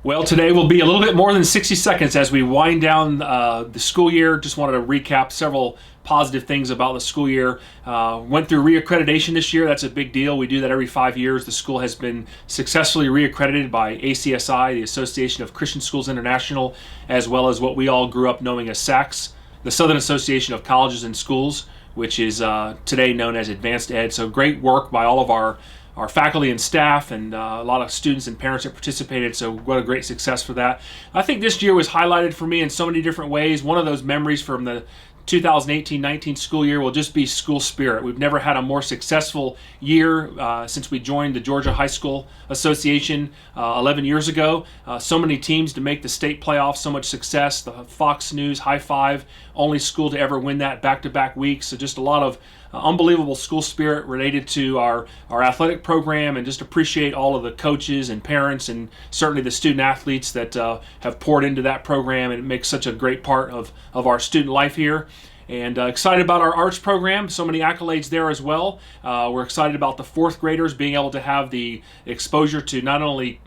Well, today will be a little bit more than 60 seconds as we wind down the school year. Just wanted to recap several positive things about the school year. Went through reaccreditation this year. That's a big deal. We do that every 5 years. The school has been successfully reaccredited by ACSI, the Association of Christian Schools International, as well as what we all grew up knowing as SACS, the Southern Association of Colleges and Schools, which is today known as Advanced Ed. So great work by all of our faculty and staff, and a lot of students and parents that participated. So what a great success for that. I think this year was highlighted for me in so many different ways. One of those memories from the 2018-19 school year will just be school spirit. We've never had a more successful year since we joined the Georgia High School Association 11 years ago. So many teams to make the state playoffs, so much success. The Fox News High Five, only school to ever win that back-to-back weeks. So just a lot of unbelievable school spirit related to our athletic program, and just appreciate all of the coaches and parents and certainly the student athletes that have poured into that program, and it makes such a great part of our student life here. And excited about our arts program, so many accolades there as well. We're excited about the fourth graders being able to have the exposure to not only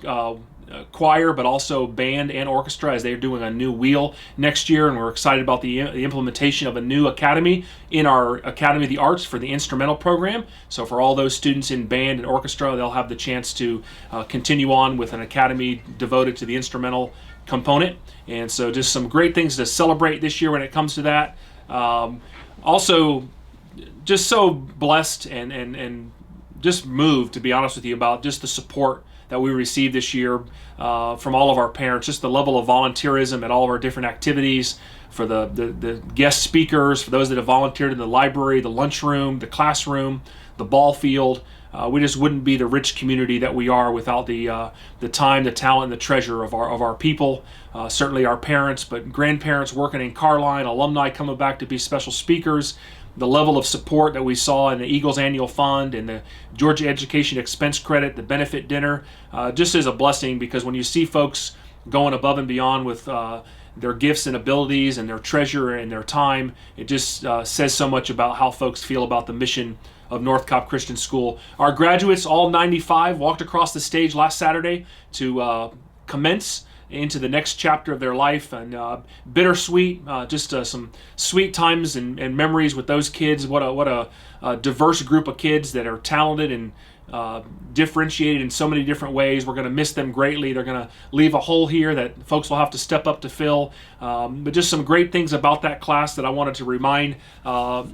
choir, but also band and orchestra, as they're doing a new wheel next year. And we're excited about the implementation of a new academy in our Academy of the Arts for the instrumental program. So for all those students in band and orchestra, they'll have the chance to continue on with an academy devoted to the instrumental component. And so just some great things to celebrate this year when it comes to that. Also, just so blessed and just moved, to be honest with you, about just the support that we received this year from all of our parents, just the level of volunteerism at all of our different activities, for the guest speakers, for those that have volunteered in the library, the lunchroom, the classroom, the ball field. We just wouldn't be the rich community that we are without the time, the talent, and the treasure of our people. Certainly our parents, but grandparents working in Carline, alumni coming back to be special speakers. The level of support that we saw in the Eagles Annual Fund and the Georgia Education Expense Credit, the benefit dinner, just is a blessing, because when you see folks going above and beyond with their gifts and abilities and their treasure and their time, it just says so much about how folks feel about the mission of North Cobb Christian School. Our graduates, all 95, walked across the stage last Saturday to commence into the next chapter of their life, and bittersweet, just some sweet times and memories with those kids. What a diverse group of kids that are talented and differentiated in so many different ways. We're going to miss them greatly. They're going to leave a hole here that folks will have to step up to fill. But just some great things about that class that I wanted to remind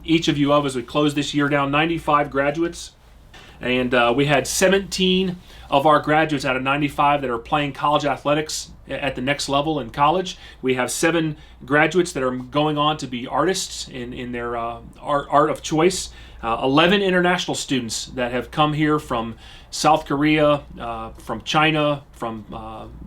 each of you of as we close this year down. 95 graduates, and we had 17 of our graduates out of 95 that are playing college athletics at the next level in college. We have 7 graduates that are going on to be artists in their art of choice. 11 international students that have come here from South Korea, from China, from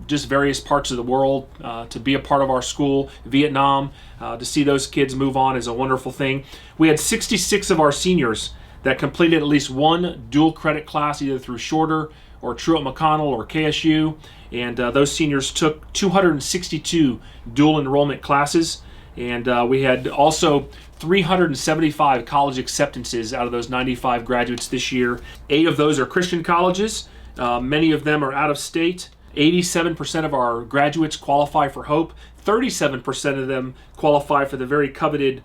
just various parts of the world to be a part of our school. Vietnam, to see those kids move on is a wonderful thing. We had 66 of our seniors that completed at least one dual credit class, either through Shorter or Truett McConnell or KSU, and those seniors took 262 dual enrollment classes, and we had also 375 college acceptances out of those 95 graduates this year. 8 of those are Christian colleges. Many of them are out of state. 87% of our graduates qualify for Hope. 37% of them qualify for the very coveted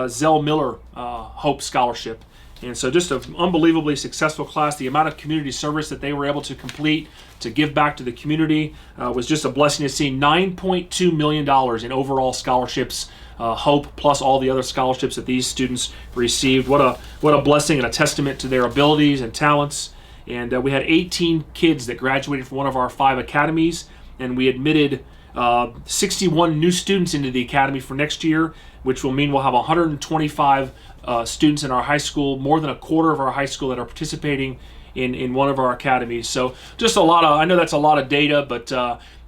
Zell Miller Hope Scholarship. And so just an unbelievably successful class. The amount of community service that they were able to complete to give back to the community was just a blessing to see. $9.2 million in overall scholarships, Hope, plus all the other scholarships that these students received. What a blessing and a testament to their abilities and talents. And we had 18 kids that graduated from one of our 5 academies, and we admitted 61 new students into the academy for next year, which will mean we'll have 125 students in our high school, more than a quarter of our high school that are participating in one of our academies. So just a lot of, I know that's a lot of data, but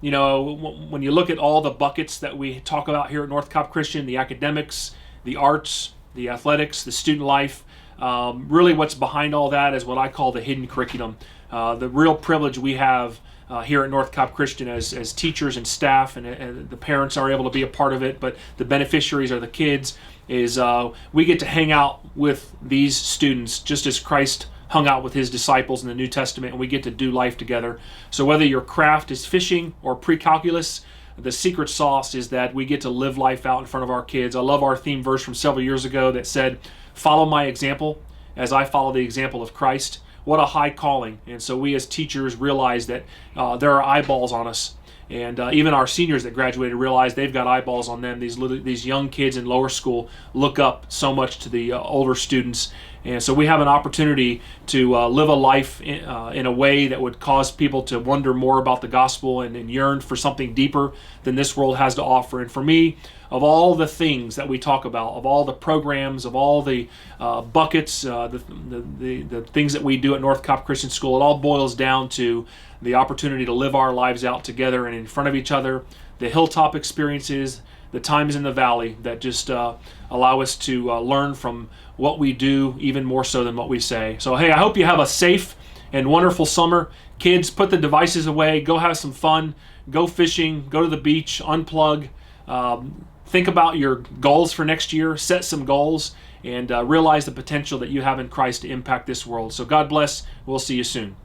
you know, when you look at all the buckets that we talk about here at North Cobb Christian, the academics, the arts, the athletics, the student life, really what's behind all that is what I call the hidden curriculum. The real privilege we have here at North Cobb Christian as teachers and staff, and the parents are able to be a part of it, but the beneficiaries are the kids, is we get to hang out with these students just as Christ hung out with his disciples in the New Testament, and we get to do life together. So whether your craft is fishing or pre-calculus, the secret sauce is that we get to live life out in front of our kids. I love our theme verse from several years ago that said, "Follow my example as I follow the example of Christ." What a high calling. And so we as teachers realize that there are eyeballs on us. And even our seniors that graduated realize they've got eyeballs on them. These young kids in lower school look up so much to the older students. And so we have an opportunity to live a life in a way that would cause people to wonder more about the gospel and yearn for something deeper than this world has to offer. And for me, of all the things that we talk about, of all the programs, of all the buckets, the things that we do at North Cobb Christian School, it all boils down to the opportunity to live our lives out together and in front of each other, the hilltop experiences, the times in the valley that just allow us to learn from what we do even more so than what we say. So hey, I hope you have a safe and wonderful summer. Kids, put the devices away, go have some fun, go fishing, go to the beach, unplug, think about your goals for next year, set some goals, and realize the potential that you have in Christ to impact this world. So God bless. We'll see you soon.